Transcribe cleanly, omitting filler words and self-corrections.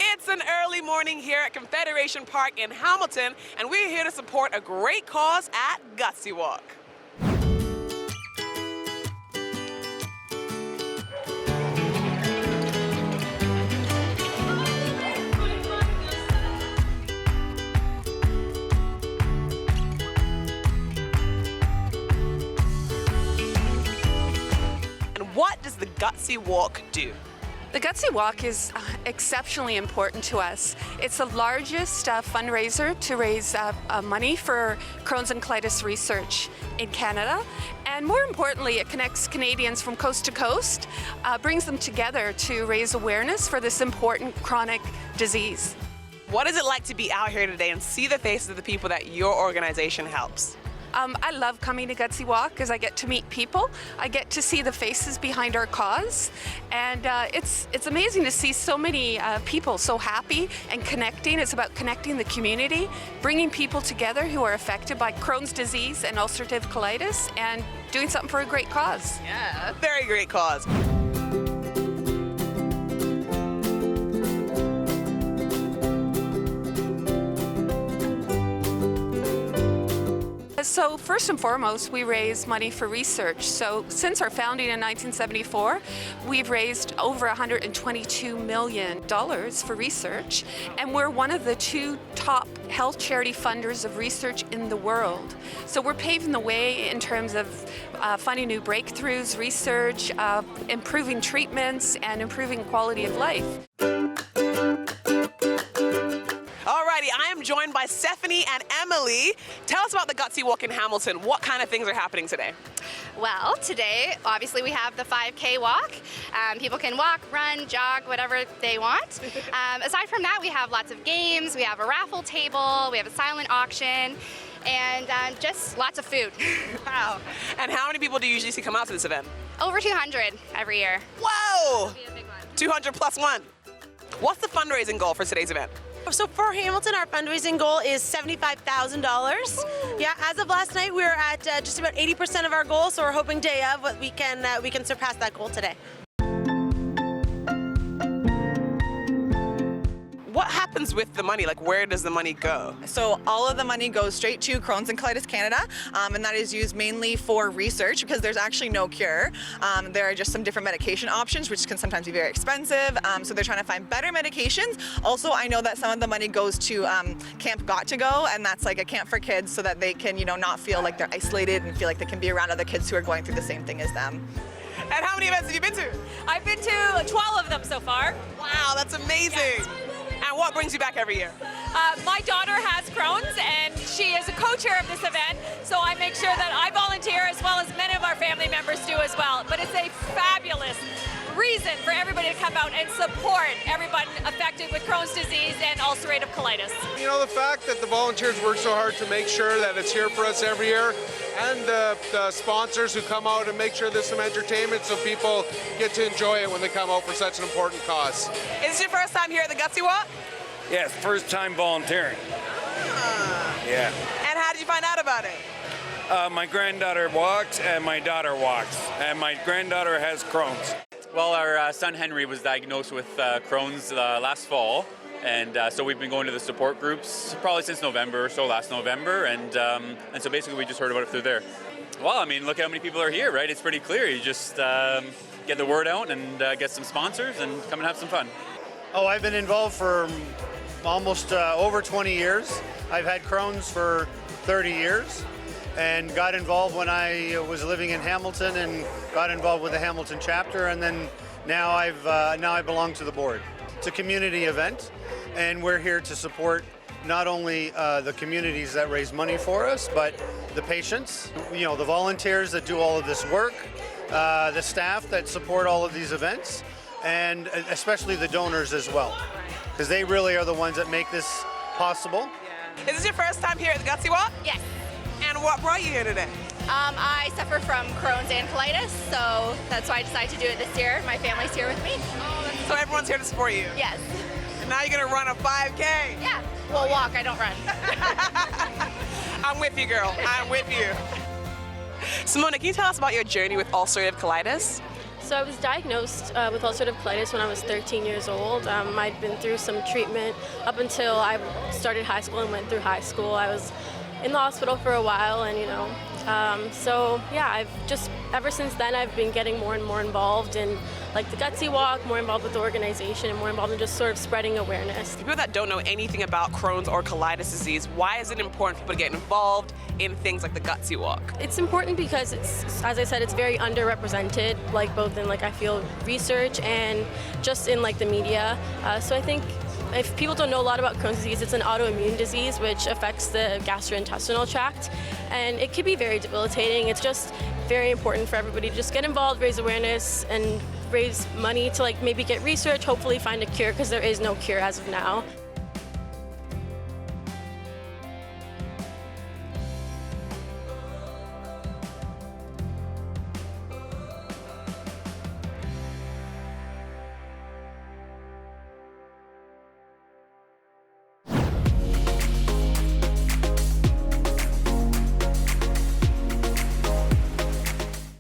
It's an early morning here at Confederation Park in Hamilton, and we're here to support a great cause at Gutsy Walk. And what does the Gutsy Walk do? The Gutsy Walk is exceptionally important to us. It's the largest fundraiser to raise money for Crohn's and colitis research in Canada. And more importantly, it connects Canadians from coast to coast, brings them together to raise awareness for this important chronic disease. What is it like to be out here today and see the faces of the people that your organization helps? I love coming to Gutsy Walk because I get to meet people. I get to see the faces behind our cause. And it's amazing to see so many people so happy and connecting. It's about connecting the community, bringing people together who are affected by Crohn's disease and ulcerative colitis, and doing something for a great cause. Yeah, a very great cause. So first and foremost, we raise money for research. So since our founding in 1974, we've raised over $122 million for research, and we're one of the 2 top health charity funders of research in the world. So we're paving the way in terms of finding new breakthroughs, research, improving treatments, and improving quality of life. Alrighty, I am joined by Stephanie and EMILEE. Tell us about the Gutsy Walk in Hamilton. What kind of things are happening today? Well, today, obviously, we have the 5K walk. People can walk, run, jog, whatever they want. Aside from that, we have lots of games. We have a raffle table. We have a silent auction. And just lots of food. Wow. And how many people do you usually see come out to this event? Over 200 every year. Whoa! It'll be a big one. 200 plus 1. What's the fundraising goal for today's event? So for Hamilton, our fundraising goal is $75,000. Yeah, as of last night, we were at just about 80% of our goal, so we're hoping day of we can surpass that goal today. What happens with the money? Like, where does the money go? So all of the money goes straight to Crohn's and Colitis Canada, and that is used mainly for research because there's actually no cure. There are just some different medication options, which can sometimes be very expensive, so they're trying to find better medications. Also, I know that some of the money goes to Camp Got to Go, and that's like a camp for kids so that they can, not feel like they're isolated and feel like they can be around other kids who are going through the same thing as them. And how many events have you been to? I've been to 12 of them so far. Wow, that's amazing. Yes. And what brings you back every year? My daughter has Crohn's and she is a co-chair of this event, so I make sure that I volunteer as well as many of our family members do as well. But it's a fabulous reason for everybody to come out and support everyone affected with Crohn's disease and ulcerative colitis. You know, the fact that the volunteers work so hard to make sure that it's here for us every year, and the sponsors who come out and make sure there's some entertainment so people get to enjoy it when they come out for such an important cause. Is this your first time here at the Gutsy Walk? Yes, first time volunteering. Yeah. And how did you find out about it? My granddaughter walks and my daughter walks, and my granddaughter has Crohn's. Well, our son Henry was diagnosed with Crohn's last fall, and so we've been going to the support groups probably since November, so last November, and so basically we just heard about it through there. Well, I mean, look how many people are here, right? It's pretty clear. You just get the word out and get some sponsors and come and have some fun. Oh, I've been involved for almost over 20 years. I've had Crohn's for 30 years. And got involved when I was living in Hamilton and got involved with the Hamilton chapter, and then now I belong to the board. It's a community event, and we're here to support not only the communities that raise money for us, but the patients, the volunteers that do all of this work, the staff that support all of these events, and especially the donors as well, because they really are the ones that make this possible. Yeah. Is this your first time here at the Gutsy Walk? Yes. And what brought you here today? I suffer from Crohn's and colitis, so that's why I decided to do it this year. My family's here with me. So everyone's here to support you? Yes. And now you're going to run a 5K? Yeah. Well, walk, I don't run. I'm with you, girl. I'm with you. Simona, can you tell us about your journey with ulcerative colitis? So I was diagnosed with ulcerative colitis when I was 13 years old. I'd been through some treatment up until I started high school and went through high school. I was in the hospital for a while, and so yeah, I've just ever since then I've been getting more and more involved in like the Gutsy Walk, more involved with the organization, and more involved in just sort of spreading awareness. People that don't know anything about Crohn's or colitis disease, why is it important for people to get involved in things like the Gutsy Walk? It's important because it's, as I said, it's very underrepresented, like both in I feel research and just in the media. So I think if people don't know a lot about Crohn's disease, it's an autoimmune disease which affects the gastrointestinal tract, and it can be very debilitating. It's just very important for everybody to just get involved, raise awareness, and raise money to maybe get research, hopefully find a cure, because there is no cure as of now.